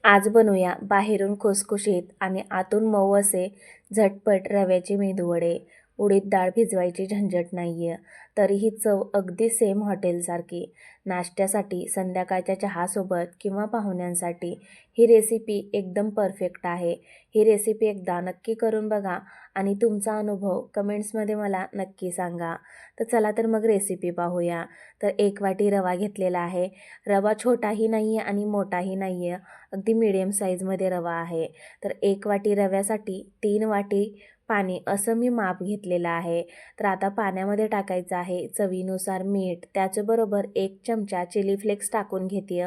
आज बनवूया बाहेरून खुसखुशीत आणि आतून मऊ असे झटपट रव्याचे मेदूवडे. उडीद डाळ भिजवायची झंझट नाही आहे, तरीही चव अगदी सेम हॉटेलसारखी. नाश्त्यासाठी, संध्याकाळच्या चहासोबत किंवा पाहुण्यांसाठी ही रेसिपी एकदम परफेक्ट आहे. ही रेसिपी एकदा नक्की करून बघा आणि तुमचा अनुभव कमेंट्समध्ये मला नक्की सांगा. तर चला तर मग रेसिपी पाहूया. तर 1 वाटी रवा घेतलेला आहे. रवा छोटाही नाही आहे आणि मोठाही नाही आहे, अगदी मीडियम साईजमध्ये रवा आहे. तर 1 वाटी रव्यासाठी 3 वाटी पाणी असं मी माप घेतलेलं आहे. तर आता पाण्यामध्ये टाकायचं आहे चवीनुसार मीठ, त्याचबरोबर 1 चमचा चिली फ्लेक्स टाकून घेते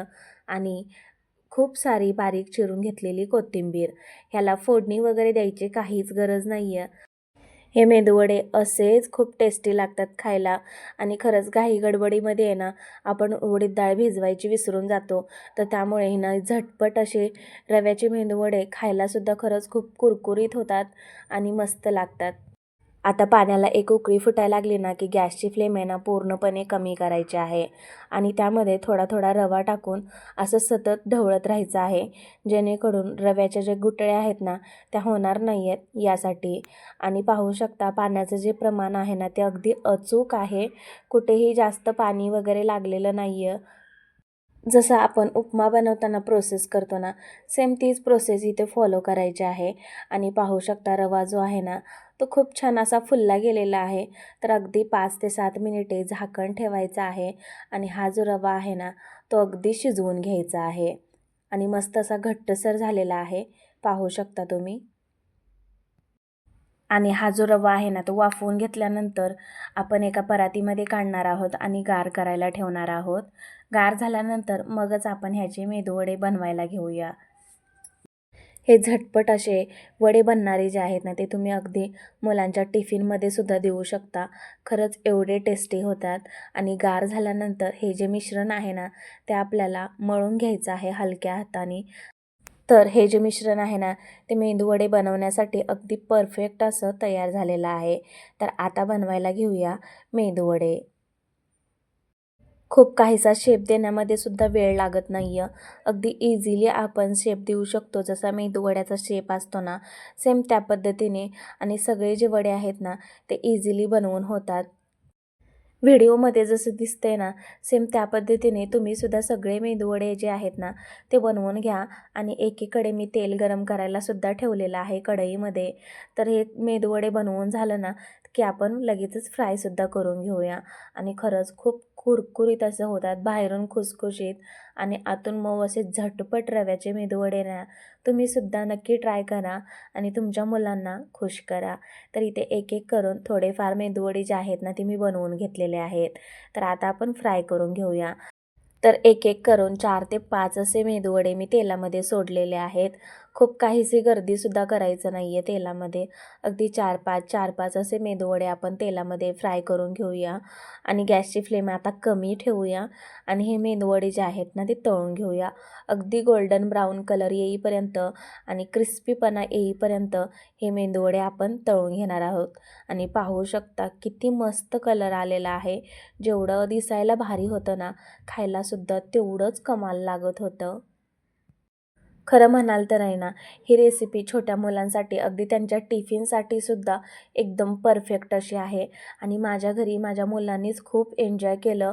आणि खूप सारी बारीक चिरून घेतलेली कोथिंबीर. ह्याला फोडणी वगैरे द्यायची काहीच गरज नाही आहे. हे मेदूवडे असेच खूप टेस्टी लागतात खायला आणि खरंच घाई गडबडीमध्ये आहे ना, आपण उडीद डाळ भिजवायची विसरून जातो. तर त्यामुळे आहे ना, झटपट असे रव्याचे मेदूवडे खायलासुद्धा खरंच खूप कुरकुरीत होतात आणि मस्त लागतात. आता पाण्याला एक उकळी फुटायला लागली ना, की गॅसची फ्लेम आहे ना पूर्णपणे कमी करायची आहे आणि त्यामध्ये थोडा थोडा रवा टाकून असं सतत ढवळत राहायचं आहे, जेणेकरून रव्याच्या जे गुठळ्या आहेत ना त्या होणार नाही आहेत यासाठी. आणि पाहू शकता पाण्याचं जे प्रमाण आहे ना ते अगदी अचूक आहे, कुठेही जास्त पाणी वगैरे लागलेलं नाही आहे. जसं आपण उपमा बनवताना प्रोसेस करतो ना, सेम तीच प्रोसेस इथे फॉलो करायची आहे. आणि पाहू शकता रवा जो आहे ना, तो खूप छान असा फुलला गेलेला आहे. तर अगदी 5 ते 7 मिनिटे झाकण ठेवायचं आहे आणि हा जो रवा आहे ना, तो अगदी शिजवून घ्यायचा आहे आणि मस्त असा घट्टसर झालेला आहे, पाहू शकता तुम्ही. आणि हा जो रवा आहे ना, तो वाफवून घेतल्यानंतर आपण एका परातीमध्ये काढणार आहोत आणि गार करायला ठेवणार आहोत. गार झाल्यानंतर मगच आपण ह्याचे मेदूवडे बनवायला घेऊया. हे झटपट असे वडे बनणारे जे आहेत ना, ते तुम्ही अगदी मुलांच्या टिफिनमध्ये सुद्धा देऊ शकता. खरंच एवढे टेस्टी होतात. आणि गार झाल्यानंतर हे जे मिश्रण आहे ना, ते आपल्याला मळून घ्यायचं आहे हलक्या हाताने. तर हे जे मिश्रण आहे ना, ते मेदूवडे बनवण्यासाठी अगदी परफेक्ट असं तयार झालेलं आहे. तर आता बनवायला घेऊया मेदूवडे. खूप काहीसा शेप देण्यामध्ये सुद्धा वेळ लागत नाही आहे. अगदी इझिली आपण शेप देऊ शकतो, जसा मेदूवड्याचा शेप असतो ना, सेम त्या पद्धतीने. आणि सगळे जे वडे आहेत ना, ते इझिली बनवून होतात. व्हिडिओमध्ये जसं दिसतंय ना, सेम त्या पद्धतीने तुम्हीसुद्धा सगळे मेदूवडे जे आहेत ना, ते बनवून घ्या. आणि एकीकडे मी तेल गरम करायलासुद्धा ठेवलेलं आहे कढईमध्ये. तर हे मेदूवडे बनवून झालं ना, की आपण लगेचच फ्रायसुद्धा करून घेऊया. आणि खरंच खूप कुरकुरीत असं होतात, बाहेरून खुसखुशीत आणि आतून मऊ असे झटपट रव्याचे मेदूवडे ना, तुम्हीसुद्धा नक्की ट्राय करा आणि तुमच्या मुलांना खुश करा. तर इथे एक एक करून थोडेफार मेदूवडे जे आहेत ना, ते मी बनवून घेतलेले आहेत. तर आता आपण फ्राय करून घेऊया. तर एक एक करून 4 ते 5 असे मेदूवडे मी तेलामध्ये सोडलेले आहेत. खूप काहीशी गर्दीसुद्धा करायचं नाही आहे तेलामध्ये. अगदी 4-5 असे मेदूवडे आपण तेलामध्ये फ्राय करून घेऊया. आणि गॅसची फ्लेम आता कमी ठेवूया आणि हे मेदूवडे जे आहेत ना, ते तळून घेऊया. अगदी गोल्डन ब्राऊन कलर येईपर्यंत आणि क्रिस्पीपणा येईपर्यंत हे मेदूवडे आपण तळून घेणार आहोत. आणि पाहू शकता किती मस्त कलर आलेला आहे. जेवढं दिसायला भारी होतं ना, खायलासुद्धा तेवढंच कमाल लागत होतं. खरं म्हणाल तर आहे ना, ही रेसिपी छोट्या मुलांसाठी अगदी त्यांच्या टिफिनसाठी सुद्धा एकदम परफेक्ट अशी आहे. आणि माझ्या घरी माझ्या मुलांनीच खूप एन्जॉय केलं.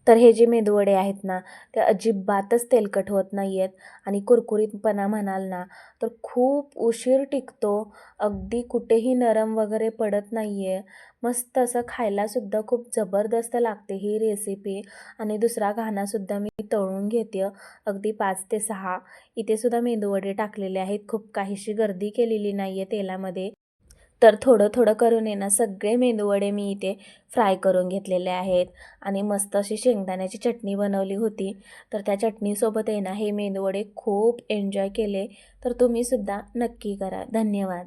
तर हे जे मेदूवडे आहेत ना, ते अजिबातच तेलकट होत नाही आहेत आणि कुरकुरीतपणा म्हणाल ना, तर खूप उशीर टिकतो. अगदी कुठेही नरम वगैरे पडत नाही आहे. मस्त असं खायलासुद्धा खूप जबरदस्त लागते ही रेसिपी. आणि दुसरा घाणासुद्धा मी तळून घेते अगदी 5 ते 6. इथे सुद्धा मेदूवडे टाकलेले आहेत. खूप काहीशी गर्दी केलेली नाही आहे तेलामध्ये. तर थोडं थोडं करून आहे ना, सगळे मेदूवडे मी इथे फ्राय करून घेतलेले आहेत. आणि मस्त अशी शेंगदाण्याची चटणी बनवली होती. तर त्या चटणीसोबत आहे ना, हे मेदूवडे खूप एन्जॉय केले. तर तुम्हीसुद्धा नक्की करा. धन्यवाद.